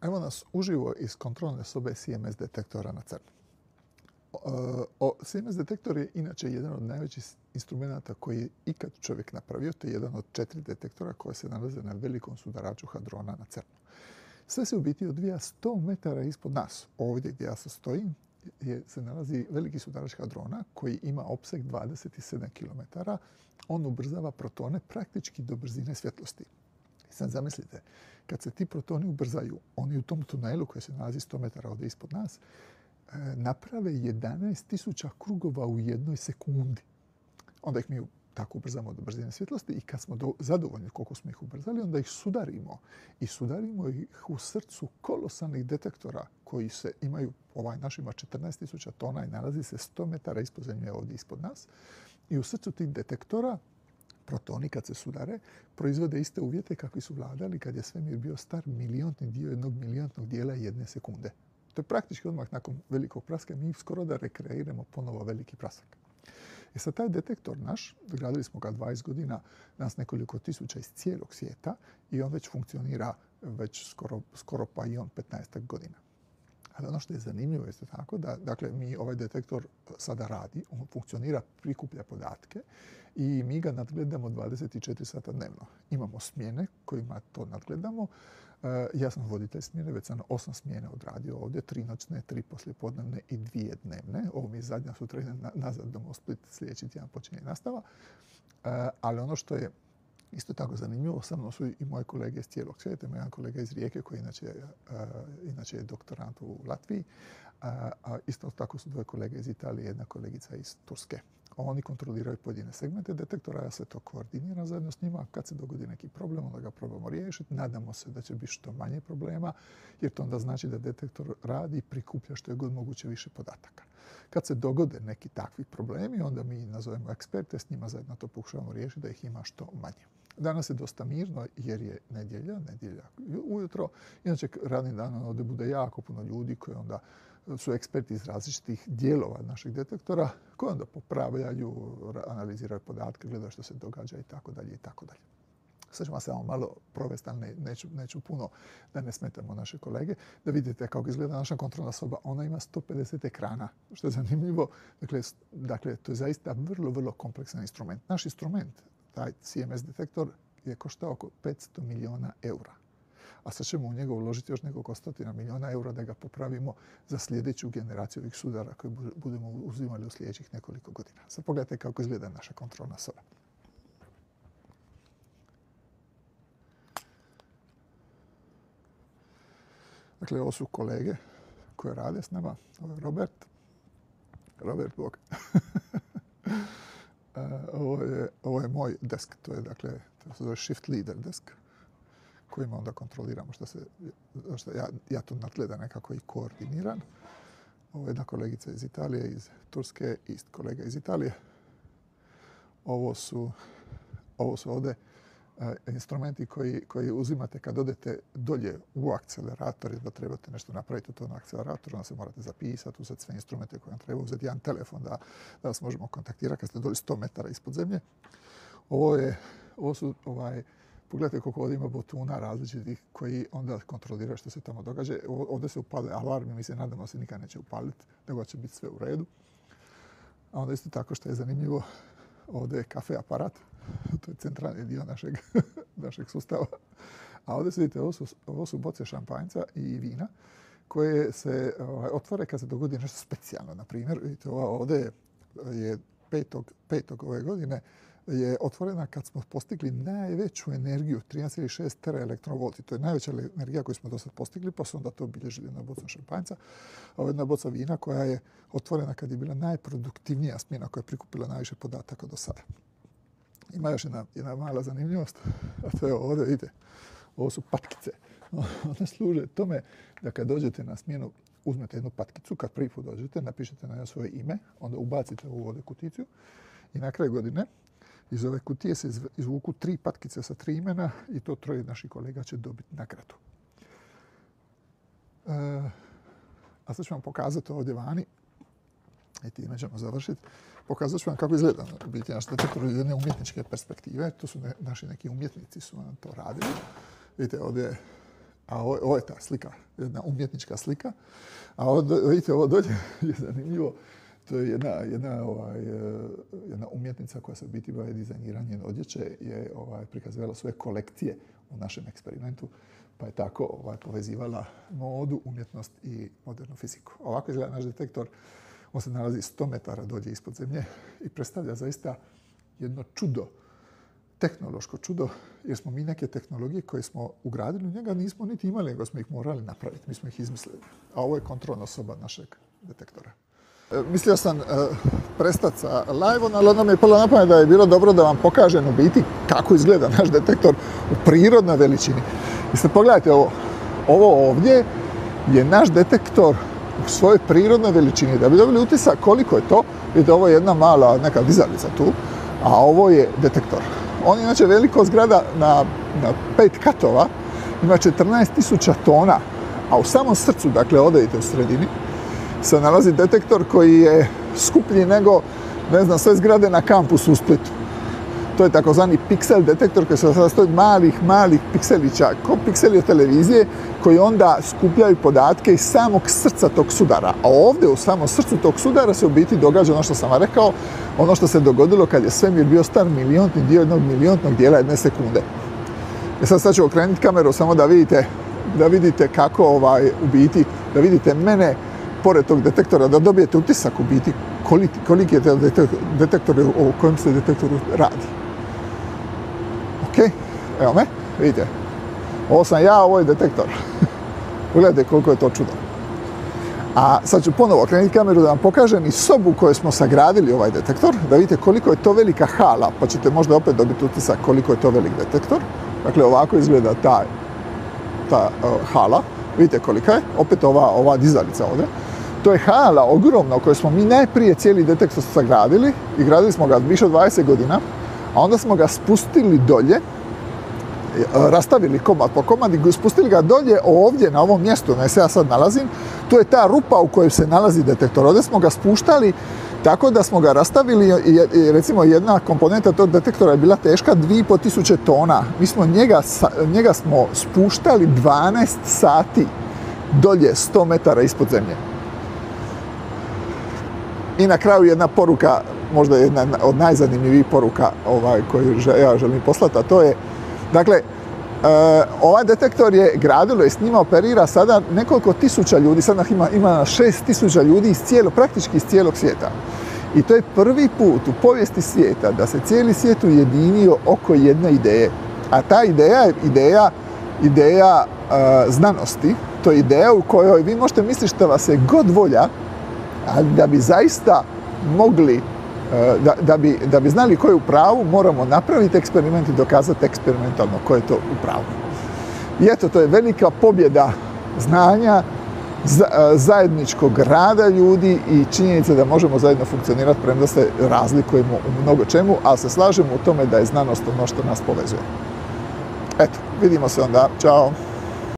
Evo nas uživo iz kontrolne sobe CMS detektora na crno. CMS detektor je inače jedan od najvećih instrumenta koji je ikad čovjek napravio. To je jedan od 4 detektora koje se nalaze na velikom sudaraču hadrona na crno. Sve se u biti odvija 100 metara ispod nas. Ovdje gdje ja se stojim se nalazi veliki sudarač hadrona koji ima opseg 27 km. On ubrzava protone praktički do brzine svjetlosti. Sad zamislite, kad se ti protoni ubrzaju, oni u tom tunelu koji se nalazi 100 metara ovdje ispod nas, naprave 11.000 krugova u jednoj sekundi. Onda ih mi tako ubrzamo do brzine svjetlosti i kad smo zadovoljni koliko smo ih ubrzali, onda ih sudarimo. I sudarimo ih u srcu kolosalnih detektora koji se imaju, naš ima 14.000 tona i nalazi se 100 metara ispod zemlje ovdje ispod nas. I u srcu tih detektora protoni kad se sudare proizvode iste uvjete kakvi su vladali kad je svemir bio star miliontni dio jednog miliontnog dijela jedne sekunde. To je praktički odmah nakon velikog praska. Mi skoro da rekreiramo ponovo veliki prasak. I sad taj detektor naš, gradili smo ga 20 godina, nas nekoliko tisuća iz cijelog svijeta i on već funkcionira već skoro pa i on 15 godina. Ali ono što je zanimljivo je tako da mi ovaj detektor sada radi, on funkcionira, prikuplja podatke i mi ga nadgledamo 24 sata dnevno. Imamo smjene kojima to nadgledamo. Ja sam voditelj smjene, već sam 8 smjena odradio ovdje, 3 noćne, 3 poslijepodnevne i 2 dnevne. Ovo mi je zadnja, sutra idem nazad doma u Split, sljedeći tjedan počinje nastava. Ali ono što je isto tako zanimljivo, sa mnom su i moje kolege iz cijelog svijeta. Ima jedan kolega iz Rijeke koji inače je doktorant u Latviji. A isto tako su 2 kolege iz Italije i 1 kolegica iz Turske. Oni kontroliraju pojedine segmente detektora, ja se to koordiniram zajedno s njima. Kad se dogodi neki problem, onda ga probamo riješiti. Nadamo se da će biti što manje problema, jer to onda znači da detektor radi i prikuplja što je god moguće više podataka. Kad se dogode neki takvi problemi, onda mi nazovemo eksperte, s njima zajedno to pokušavamo riješiti da ih ima što manje. Danas je dosta mirno jer je nedjelja ujutro. Inače, radnim danom ovdje bude jako puno ljudi koji onda su eksperti iz različitih dijelova našeg detektora koji onda popravljaju, analiziraju podatke, gledaju što se događa i tako dalje i tako dalje. Sad ćemo samo malo provesti, ali neću puno da ne smetamo naše kolege. Da vidite kako izgleda naša kontrolna soba. Ona ima 150 ekrana, što je zanimljivo. Dakle, to je zaista vrlo, vrlo kompleksan instrument. Naš instrument, taj CMS detektor, je koštao oko 500 milijuna eura. A sad ćemo u njega uložiti još nekoliko stotina milijuna eura da ga popravimo za sljedeću generaciju ovih sudara koje budemo uzimali u sljedećih nekoliko godina. Sad pogledajte kako izgleda naša kontrolna soba. Dakle, ovo su kolege koje rade s nama. Ovo je Robert. Robert Bog. Ovo je moj desk. To se zove Shift Leader desk kojima onda kontroliramo što ja to nadgledam nekako i koordiniram. Ovo je jedna kolegica iz Italije, iz Turske i kolega iz Italije. Ovo su ovdje instrumenti koji uzimate kad odete dolje u akcelerator i da trebate nešto napraviti u tom akceleratoru, onda se morate zapisati, uzeti sve instrumente koje vam treba, uzeti jedan telefon da vas možemo kontaktirati kad ste dolje 100 metara ispod zemlje. Pogledajte koliko ovdje ima botuna različitih koji onda kontroliraju što se tamo događa. Ovdje se upale alarmi, mi se nadamo se nikad neće upaliti, nego će biti sve u redu. A onda isto tako što je zanimljivo, ovdje je kafe aparat, to je centralni dio našeg sustava. A ovdje se vidite, ovo su boce šampanjca i vina koje se otvore kad se dogodi nešto specijalno. Na primjer, vidite, ovdje je 5. ove godine je otvorena kad smo postigli najveću energiju, 13,6 teraelektronvolti. To je najveća energija koju smo do sad postigli, pa su onda to obilježili na bocom šampanjca. Ovo je jedna boca vina koja je otvorena kad je bila najproduktivnija smjena koja je prikupila najviše podataka do sada. Ima još jedna mala zanimljivost, a to je ovdje, vidite, ovo su patkice. One služe tome da kad dođete na smjenu, uzmete jednu patkicu, kad prvi put dođete, napišete na njoj svoje ime, onda ubacite u ovdje kuticu i na kraju godine iz ove kutije se izvuku 3 patkice sa 3 imena i to 3 naših kolega će dobiti nagradu. A sad ću vam pokazati ovdje vani, i time ćemo završiti, pokazat ću vam kako izgleda biti naš detektor iz jedne umjetničke perspektive. To su naši neki umjetnici su nam to radili. Vidite, ovdje je A ovo je ta slika, jedna umjetnička slika. A vidite, ovo dolje je zanimljivo. To je jedna umjetnica koja se u biti bavi dizajniranjem odjeće, je prikazivala svoje kolekcije u našem eksperimentu, pa je tako povezivala modu, umjetnost i modernu fiziku. Ovako izgleda naš detektor. On se nalazi 100 metara dolje ispod zemlje i predstavlja zaista jedno čudo, tehnološko čudo, jer smo mi neke tehnologije koje smo ugradili u njega nismo niti imali, nego smo ih morali napraviti. Mi smo ih izmislili. A ovo je kontrolna osoba našeg detektora. Mislio sam prestati sa live-om, ali onda mi je palo na pamet da je bilo dobro da vam pokažem u biti kako izgleda naš detektor u prirodnoj veličini. I sad pogledajte ovo. Ovo ovdje je naš detektor u svojoj prirodnoj veličini. Da bi dobili utisak koliko je to, vidite, ovo je jedna mala neka dizalica tu, a ovo je detektor. On je inače veliko zgrada na 5 katova, ima 14.000 tona, a u samom srcu, dakle ovdje vidite u sredini, se nalazi detektor koji je skuplji nego, ne znam, sve zgrade na kampusu u Splitu. To je takozvani piksel detektor koji se sastoji od malih pikselića, kao pikseli od televizije, koji onda skupljaju podatke iz samog srca tog sudara. A ovdje u samom srcu tog sudara se u biti događa ono što sam vam rekao, ono što se dogodilo kad je svemir bio star miliontni dio jednog miliontnog dijela jedne sekunde. Sad ću okrenuti kameru samo da vidite kako u biti, da vidite mene pored tog detektora, da dobijete utisak u biti koliki je detektor o kojem se detektoru radi. Ok, evo me, vidite. Ovo sam ja, ovo je detektor. Pogledajte koliko je to čudo. A sad ću ponovo okrenuti kameru da vam pokažem i sobu u kojoj smo sagradili ovaj detektor, da vidite koliko je to velika hala, pa ćete možda opet dobiti utisak koliko je to velik detektor. Dakle, ovako izgleda ta hala. Vidite kolika je, opet ova dizalica ovdje. To je hala ogromna u kojoj smo mi najprije cijeli detektor sagradili i gradili smo ga više od 20 godina, a onda smo ga spustili dolje, rastavili komad po komad i spustili ga dolje ovdje na ovom mjestu na se ja sad nalazim. To je ta rupa u kojoj se nalazi detektor. Ovdje smo ga spuštali tako da smo ga rastavili i recimo jedna komponenta tog detektora je bila teška 2500 tona. Mi smo njega smo spuštali 12 sati dolje 100 metara ispod zemlje. I na kraju jedna poruka, možda jedna od najzanimljivijih poruka koju ja želim poslati, a to je, dakle, ovaj detektor je gradilo i s njima operira sada nekoliko tisuća ljudi, sada ima 6000 ljudi praktički iz cijelog svijeta. I to je prvi put u povijesti svijeta da se cijeli svijet ujedinio oko jedne ideje. A ta ideja je ideja znanosti, to je ideja u kojoj vi možete misliti što vas je god volja, ali da bi zaista mogli, da bi znali ko je u pravu, moramo napraviti eksperiment i dokazati eksperimentalno ko je to u pravu. I eto, to je velika pobjeda znanja, zajedničkog rada ljudi i činjenica da možemo zajedno funkcionirati, premda se razlikujemo u mnogo čemu, ali se slažemo u tome da je znanost ono što nas povezuje. Eto, vidimo se onda. Ćao!